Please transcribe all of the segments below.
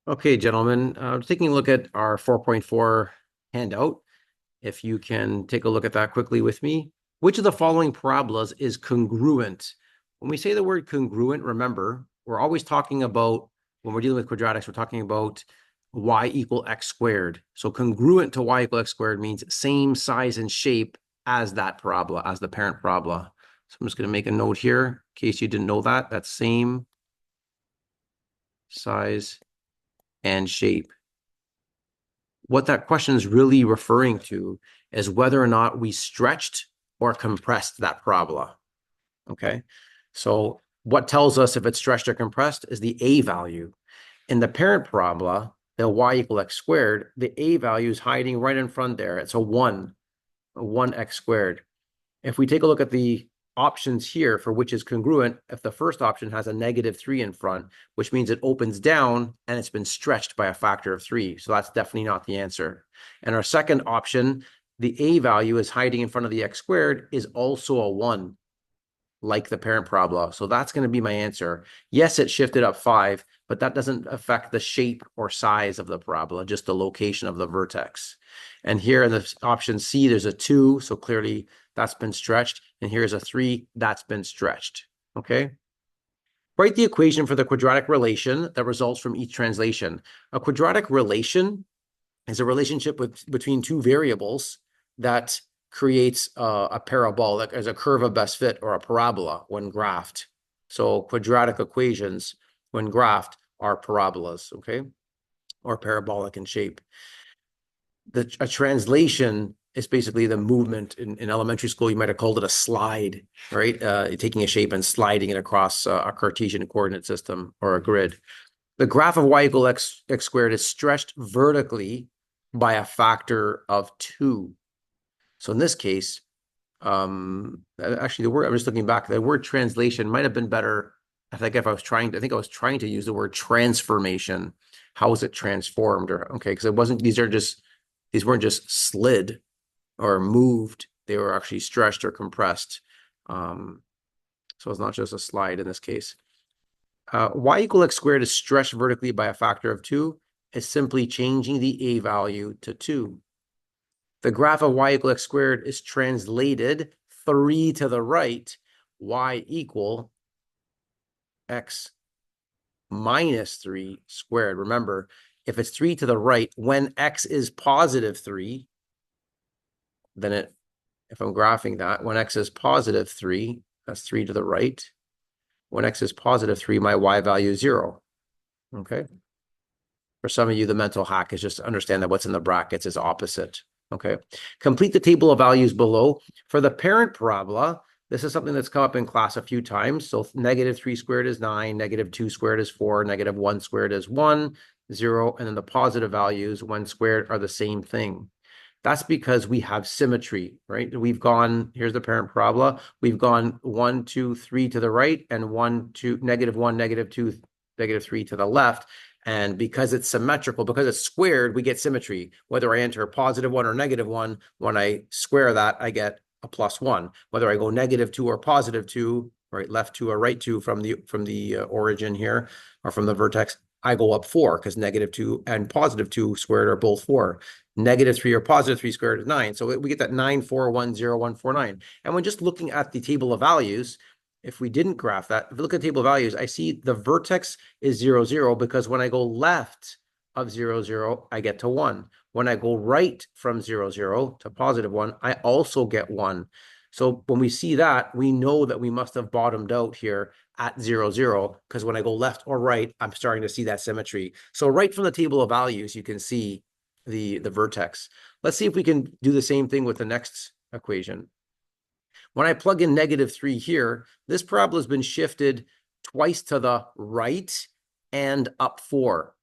Okay, gentlemen, taking a look at our 4.4 handout. If you can take a look at that quickly with me. Which of the following parabolas is congruent? When we say the word congruent, remember, we're always talking about, when we're dealing with quadratics, we're talking about y equal x squared. So congruent to y equal x squared means same size and shape as that parabola, as the parent parabola. So I'm just going to make a note here in case you didn't know that. That's same size and shape. What that question is really referring to is whether or not we stretched or compressed that parabola. Okay. So what tells us if it's stretched or compressed is the a value. In the parent parabola, the y equal x squared, the a value is hiding right in front there. It's a 1x squared. If we take a look at the options here for which is congruent, if the first option has a -3 in front, which means it opens down and it's been stretched by a factor of 3. So that's definitely not the answer. And our second option, the a value is hiding in front of the x squared, is also a 1, like the parent parabola. So that's going to be my answer. Yes, it shifted up 5, but that doesn't affect the shape or size of the parabola, just the location of the vertex. And here in the option C, there's a 2, so clearly that's been stretched. And here's a 3, that's been stretched. Okay. Write the equation for the quadratic relation that results from each translation. A quadratic relation is a relationship between two variables that creates a parabolic as a curve of best fit or a parabola when graphed. So quadratic equations when graphed are parabolas, okay, or parabolic in shape. A translation is basically the movement. In elementary school, you might have called it a slide, right? Taking a shape and sliding it across a Cartesian coordinate system or a grid. The graph of y equal x squared is stretched vertically by a factor of 2. So in this case, actually the word, I'm just looking back, the word translation might have been better. I think I was trying to use the word transformation. How is it transformed? Or okay, because it wasn't, these weren't just slid or moved. They were actually stretched or compressed. So it's not just a slide in this case. Y equal x squared is stretched vertically by a factor of 2. It's simply changing the a value to 2. The graph of y equal x squared is translated 3 to the right, y equal x minus 3 squared. Remember, if it's 3 to the right, when x is positive 3, then if I'm graphing that, when x is positive 3, that's 3 to the right. When x is positive 3, my y value is 0. Okay. For some of you, the mental hack is just to understand that what's in the brackets is opposite. Okay. Complete the table of values below. For the parent parabola, this is something that's come up in class a few times. So -3 squared is 9, -2 squared is 4, -1 squared is 1, 0, and then the positive values, 1 squared, are the same thing. That's because we have symmetry, right? Here's the parent parabola. We've gone 1, 2, 3 to the right, and 1, 2, -1, -2, -3 to the left. And because it's symmetrical, because it's squared, we get symmetry. Whether I enter a +1 or -1, when I square that, I get a +1. Whether I go -2 or +2, right, left 2 or right 2 from the origin here, or from the vertex, I go up 4 because -2 and +2 squared are both 4. -3 or +3 squared is 9. So we get that 9, 4, 1, 0, 1, 4, 9. And when just looking at the table of values, if we didn't graph that, if we look at the table of values, I see the vertex is 0, 0, because when I go left of 0, 0, I get to 1. When I go right from 0, 0 to +1, I also get 1. So when we see that, we know that we must have bottomed out here at 0, 0, because when I go left or right, I'm starting to see that symmetry. So right from the table of values, you can see the vertex. Let's see if we can do the same thing with the next equation. When I plug in -3 here, this parabola has been shifted twice to the right and up 4.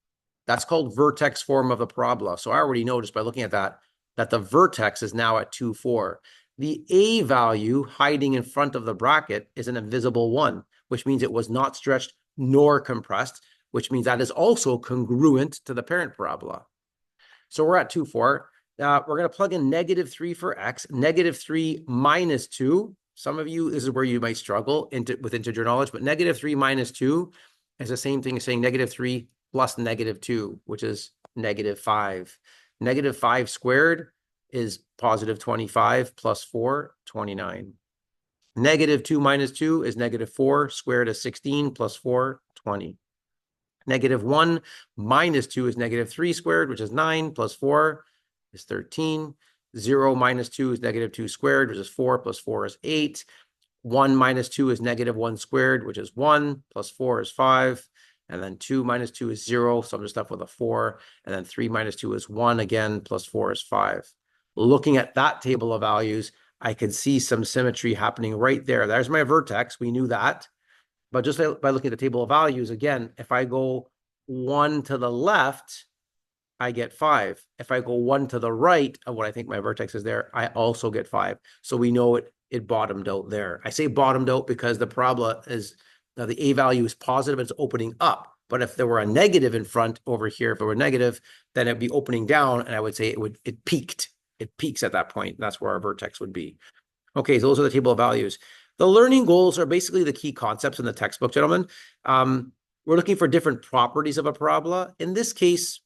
That's called vertex form of the parabola. So I already know just by looking at that the vertex is now at 2, 4. The a value hiding in front of the bracket is an invisible 1, which means it was not stretched nor compressed, which means that is also congruent to the parent parabola. So we're at 2, 4. We're going to plug in -3 for x, -3 minus 2. Some of you, this is where you might struggle with integer knowledge, but -3 minus 2 is the same thing as saying -3 plus -2, which is -5. -5 squared is positive 25 plus 4, 29. -2 minus 2 is -4 squared is 16 plus 4, 20. -1 minus 2 is -3 squared, which is 9 plus 4 is 13. 0 minus 2 is -2 squared, which is 4 plus 4 is 8. 1 minus 2 is -1 squared, which is 1 plus 4 is 5. And then 2 minus 2 is 0, so I'm just left with a 4. And then 3 minus 2 is 1 again, plus 4 is 5. Looking at that table of values, I can see some symmetry happening right there. There's my vertex. We knew that. But just by looking at the table of values, again, if I go 1 to the left, I get 5. If I go 1 to the right of what I think my vertex is there, I also get 5. So we know it bottomed out there. I say bottomed out because the parabola is, the A value is positive, it's opening up. But if there were a negative in front over here, if it were negative, then it'd be opening down, and I would say it peaked. It peaks at that point. That's where our vertex would be. Okay, so those are the table of values. The learning goals are basically the key concepts in the textbook, gentlemen. We're looking for different properties of a parabola. In this case,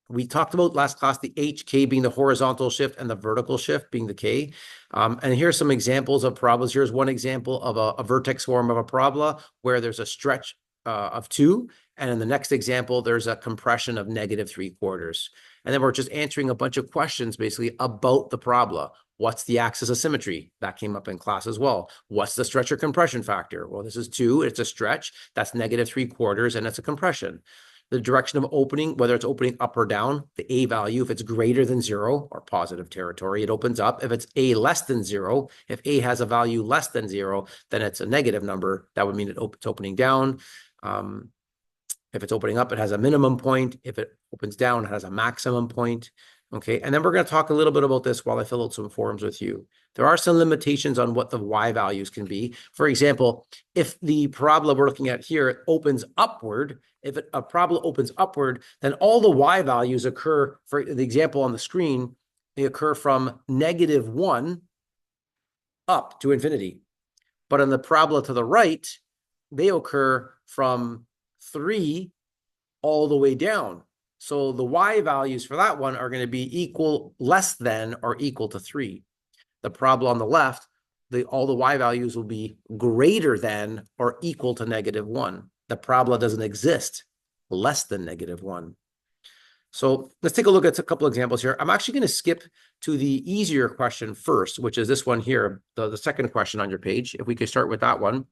we talked about last class, the HK being the horizontal shift and the vertical shift being the K. And here's some examples of parabolas. Here's one example of a vertex form of a parabola where there's a stretch of 2. And in the next example, there's a compression of -3/4. And then we're just answering a bunch of questions basically about the parabola. What's the axis of symmetry? That came up in class as well. What's the stretch or compression factor? Well, this is 2. It's a stretch. That's -3/4, and it's a compression. The direction of opening, whether it's opening up or down, the A value, if it's greater than 0 or positive territory, it opens up. If it's A less than 0, if A has a value less than 0, then it's a negative number. That would mean it's opening down. If it's opening up, it has a minimum point. If it opens down, it has a maximum point. Okay, and then we're going to talk a little bit about this while I fill out some forms with you. There are some limitations on what the Y values can be. For example, if the parabola we're looking at here opens upward, if a parabola opens upward, then all the Y values occur, for the example on the screen, they occur from -1 up to infinity. But on the parabola to the right, they occur from 3 all the way down. So the Y values for that one are going to be equal, less than, or equal to 3. The parabola on the left, all the Y values will be greater than or equal to -1. The parabola doesn't exist less than -1. So let's take a look at a couple examples here. I'm actually going to skip to the easier question first, which is this one here, the second question on your page. If we could start with that one.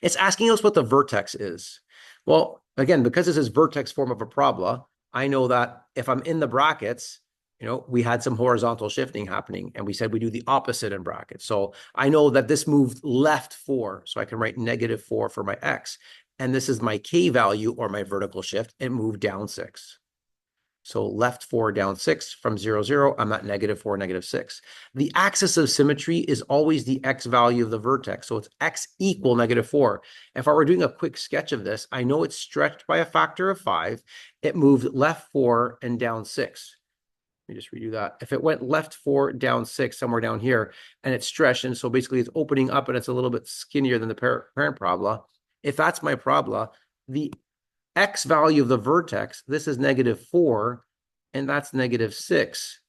It's asking us what the vertex is. Well, again, because this is vertex form of a parabola, I know that if I'm in the brackets, we had some horizontal shifting happening, and we said we do the opposite in brackets. So I know that this moved left 4, so I can write -4 for my X. And this is my K value, or my vertical shift. It moved down 6. So left 4, down 6, from 0, 0, I'm at -4, -6. The axis of symmetry is always the X value of the vertex. So it's X equal -4. If I were doing a quick sketch of this, I know it's stretched by a factor of 5. It moved left 4 and down 6. Let me just redo that. If it went left 4, down 6, somewhere down here, and it's stretched, and so basically it's opening up and it's a little bit skinnier than the parent parabola, if that's my parabola, the X value of the vertex, this is -4, and that's -6.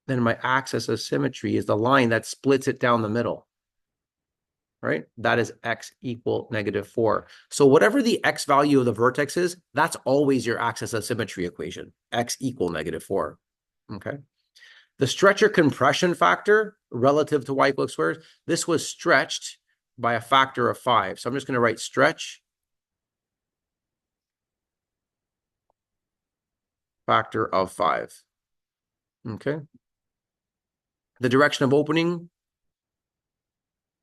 Then my axis of symmetry is the line that splits it down the middle, right? That is X equal -4. So whatever the X value of the vertex is, that's always your axis of symmetry equation, X equal -4, okay? The stretcher compression factor relative to Y equals squared, this was stretched by a factor of 5. So I'm just going to write stretch factor of 5. Okay. The direction of opening,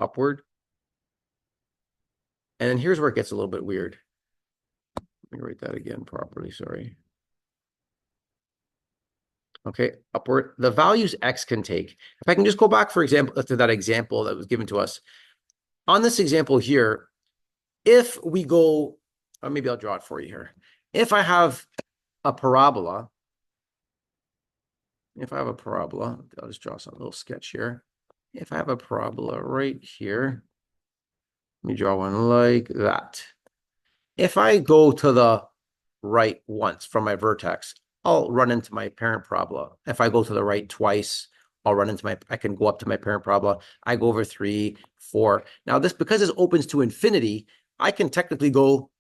upward. And then here's where it gets a little bit weird. Let me write that again properly, sorry. Okay, upward. The values X can take. If I can just go back, for example, to that example that was given to us. On this example here, if we go, or maybe I'll draw it for you here. If I have a parabola, I'll just draw some little sketch here. If I have a parabola right here, let me draw one like that. If I go to the right once from my vertex, I'll run into my parent parabola. If I go to the right twice, I'll run into I can go up to my parent parabola. I go over 3, 4. Now this, because this opens to infinity, I can technically go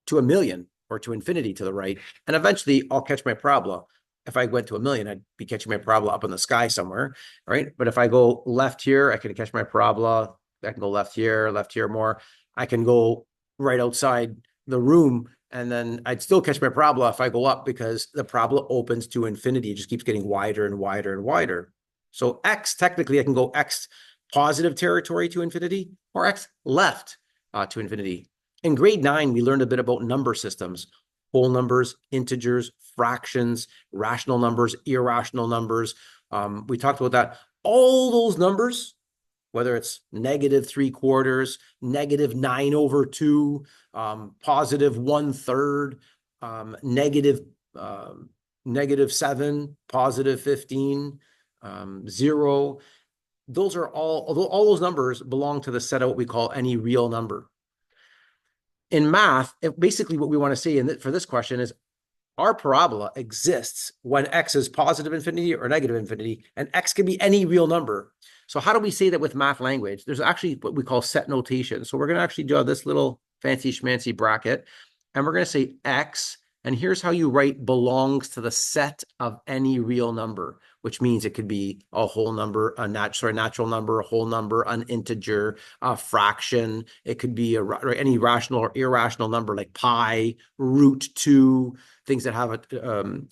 to a million or to infinity to the right, and eventually I'll catch my parabola. If I went to a million, I'd be catching my parabola up in the sky somewhere, right? But if I go left here, I can catch my parabola. I can go left here more. I can go right outside the room, and then I'd still catch my parabola if I go up, because the parabola opens to infinity. It just keeps getting wider and wider and wider. So X, technically, I can go X positive territory to infinity, or X left to infinity. In grade 9, we learned a bit about number systems: whole numbers, integers, fractions, rational numbers, irrational numbers. We talked about that. All those numbers, whether it's -3/4, -9/2, +1/3, -7, +15, 0. Those are all those numbers belong to the set of what we call any real number. In math, basically what we want to say for this question is, our parabola exists when X is positive infinity or negative infinity, and X can be any real number. So how do we say that with math language? There's actually what we call set notation. So we're going to actually do this little fancy schmancy bracket, and we're going to say X, and here's how you write belongs to the set of any real number, which means it could be a whole number, a natural number, a whole number, an integer, a fraction. It could be any rational or irrational number like pi, √2, things that have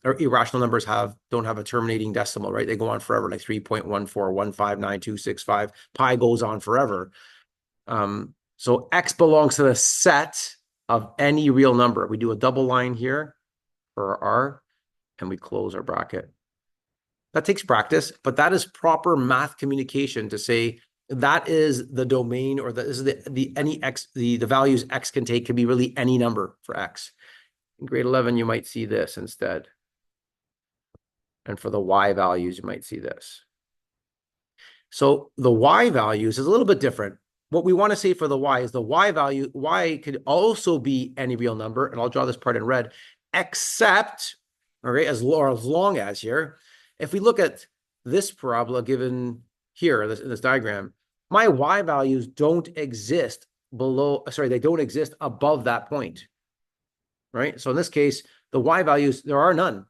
or irrational numbers don't have a terminating decimal, right? They go on forever, like 3.14159265. Pi goes on forever. So X belongs to the set of any real number. We do a double line here for R, and we close our bracket. That takes practice, but that is proper math communication to say that is the domain, or this is the values X can take can be really any number for X. In grade 11, you might see this instead. And for the Y values, you might see this. So the Y values is a little bit different. What we want to say for the Y is the Y value, Y could also be any real number, and I'll draw this part in red, except, all right, as long as here, if we look at this parabola given here in this diagram, my Y values don't exist they don't exist above that point, right? So in this case, the Y values, there are none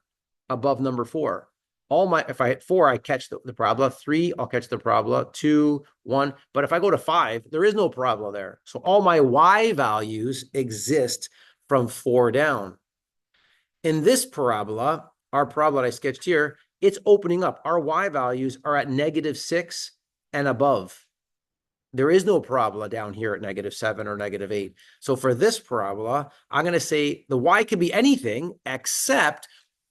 above number 4. If I hit 4, I catch the parabola. 3, I'll catch the parabola. 2, 1. But if I go to 5, there is no parabola there. So all my Y values exist from 4 down. In this parabola, our parabola that I sketched here, it's opening up. Our Y values are at -6 and above. There is no parabola down here at -7 or -8. So for this parabola, I'm going to say the Y can be anything except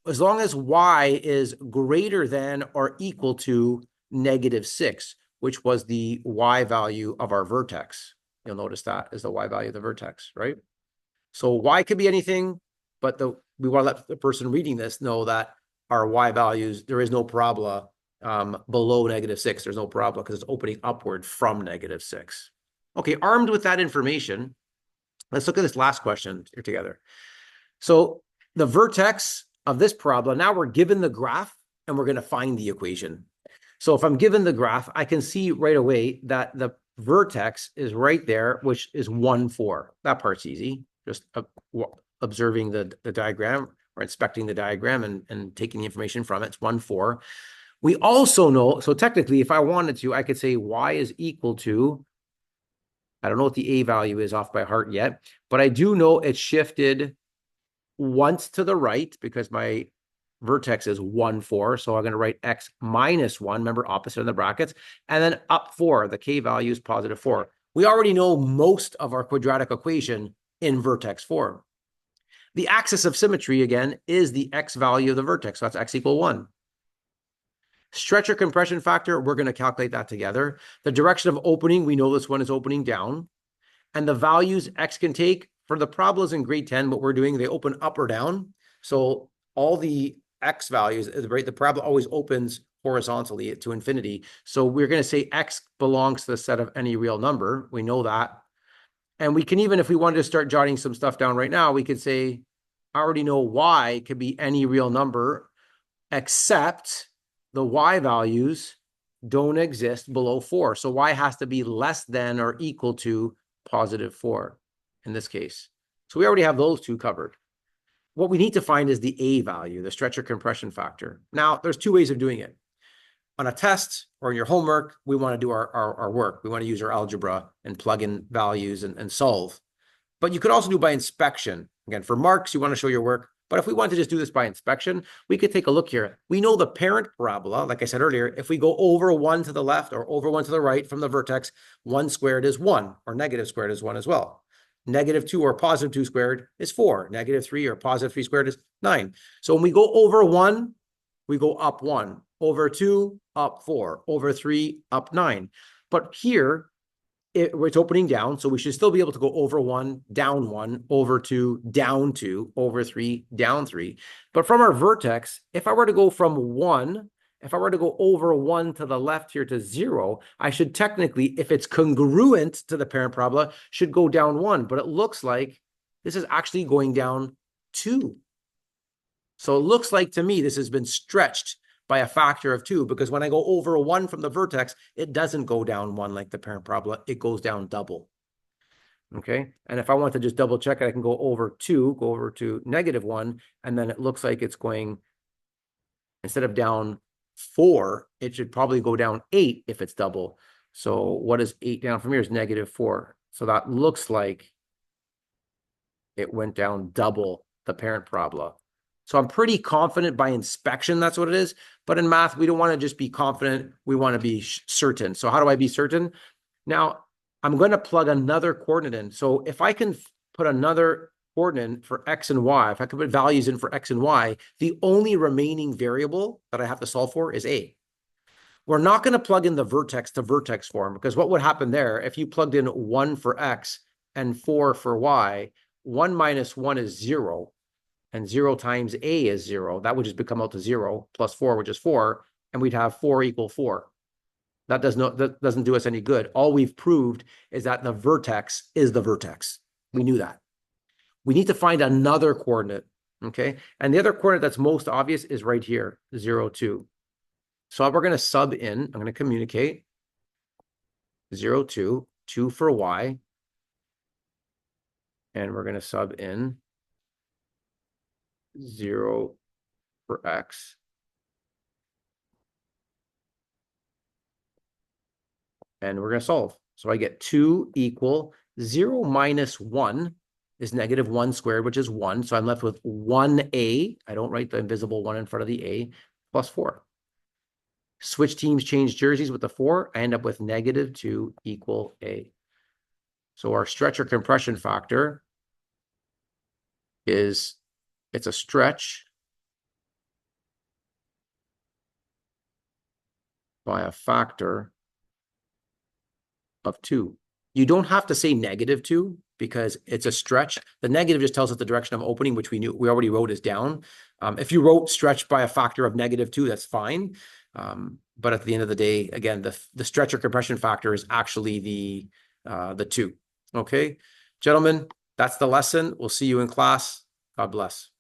as long as Y is greater than or equal to -6, which was the Y value of our vertex. You'll notice that is the Y value of the vertex, right? So Y could be anything, but we want to let the person reading this know that our Y values, there is no parabola below -6. There's no parabola because it's opening upward from -6. Okay, armed with that information, let's look at this last question here together. So the vertex of this parabola, now we're given the graph and we're going to find the equation. So if I'm given the graph, I can see right away that the vertex is right there, which is 1, 4. That part's easy. Just observing the diagram or inspecting the diagram and taking the information from it. It's 1, 4. We also know, so technically, if I wanted to, I could say Y is equal to, I don't know what the A value is off by heart yet, but I do know it's shifted once to the right because my vertex is 1, 4. So I'm going to write X -1, remember opposite in the brackets, and then up 4. The K value is +4. We already know most of our quadratic equation in vertex form. The axis of symmetry, again, is the X value of the vertex. So that's X = 1. Stretch or compression factor, we're going to calculate that together. The direction of opening, we know this one is opening down. And the values X can take, for the parabolas in grade 10, what we're doing, they open up or down. So all the X values, right, the parabola always opens horizontally to infinity. So we're going to say X belongs to the set of any real number. We know that. And we can even, if we wanted to start jotting some stuff down right now, we could say, I already know y could be any real number except the y values don't exist below 4. So y has to be less than or equal to positive 4 in this case. So we already have those two covered. What we need to find is the A value, the stretch or compression factor. Now, there's two ways of doing it. On a test or in your homework, we want to do our work. We want to use our algebra and plug in values and solve. But you could also do by inspection. Again, for marks, you want to show your work. But if we want to just do this by inspection, we could take a look here. We know the parent parabola, like I said earlier, if we go over 1 to the left or over 1 to the right from the vertex, 1 squared is 1, or negative squared is 1 as well. Negative 2 or positive 2 squared is 4. Negative 3 or positive 3 squared is 9. So when we go over 1, we go up 1. Over 2, up 4. Over 3, up 9. But here, it's opening down, so we should still be able to go over 1, down 1, over 2, down 2, over 3, down 3. But from our vertex, if I were to go from 1, if I were to go over 1 to the left here to 0, I should technically, if it's congruent to the parent parabola, should go down 1. But it looks like this is actually going down 2. So it looks like to me this has been stretched by a factor of 2, because when I go over 1 from the vertex, it doesn't go down 1 like the parent parabola. It goes down double. Okay. And if I want to just double check it, I can go over 2, go over to negative 1, and then it looks like it's going, instead of down 4, it should probably go down 8 if it's double. So what is 8 down from here is negative 4. So that looks like it went down double the parent parabola. So I'm pretty confident by inspection that's what it is. But in math, we don't want to just be confident. We want to be certain. So how do I be certain? Now, I'm going to plug another coordinate in. So if I can put another coordinate for x and y, if I can put values in for x and y, the only remaining variable that I have to solve for is a. We're not going to plug in the vertex to vertex form, because what would happen there if you plugged in 1 for x and 4 for y, 1 minus 1 is 0. And 0 times a is 0. That would just become out to 0 plus 4, which is 4. And we'd have 4 equal 4. That doesn't do us any good. All we've proved is that the vertex is the vertex. We knew that. We need to find another coordinate. Okay. And the other coordinate that's most obvious is right here, 0, 2. So we're going to sub in. I'm going to communicate 0, 2, 2 for y. And we're going to sub in 0 for x. And we're going to solve. So I get 2 equal 0 minus 1 is negative 1 squared, which is 1. So I'm left with 1a. I don't write the invisible 1 in front of the a, plus 4. Switch teams, change jerseys with the 4. I end up with negative 2 equal a. So our stretch or compression factor is, it's a stretch by a factor of 2. You don't have to say negative 2 because it's a stretch. The negative just tells us the direction of opening, which we already wrote is down. If you wrote stretch by a factor of negative 2, that's fine. But at the end of the day, again, the stretch or compression factor is actually the 2. Okay, gentlemen, that's the lesson. We'll see you in class. God bless.